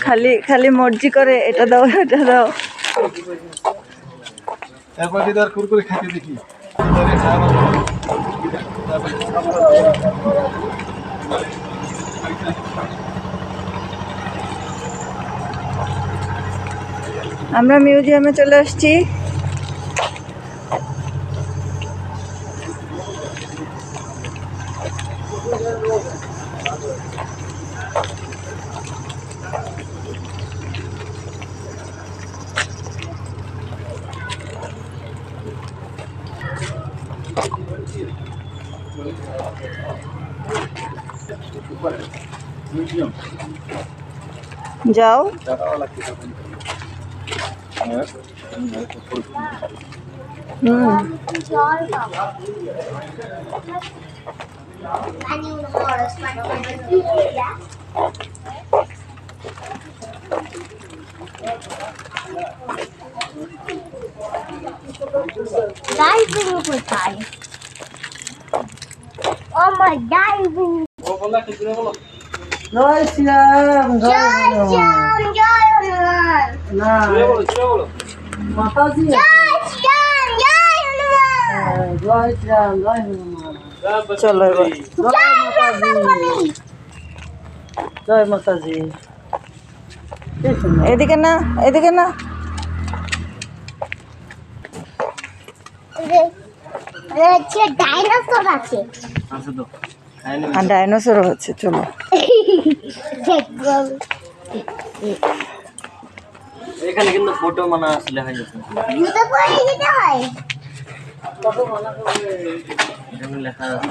খালি খালি মর্জি করে এটা দাও এটা দাও। এরপর দিদার কুরকুরে খেতে দেখি। আমরা মিউজিয়ামে চলে আসছি। যাও Diving কোথায়? Oh my diving! জয় শ্রীরাম জয় শ্রীরাম জয় হনুমান! না মাতাজি জয় শ্রীরাম জয় হনুমান! জয় শ্রীরাম জয় হনুমান চলো এবার। জয় মাতাজি জয় মাতাজি এদিকে না এদিকে না। হচ্ছে ডাইনোসর আছে। আর ডাইনোসরও হচ্ছে। চলো এখানে কিন্তু ফটো মানা আসলে হয় জুতো পরে যেতে হয়। এখানে লেখা আছে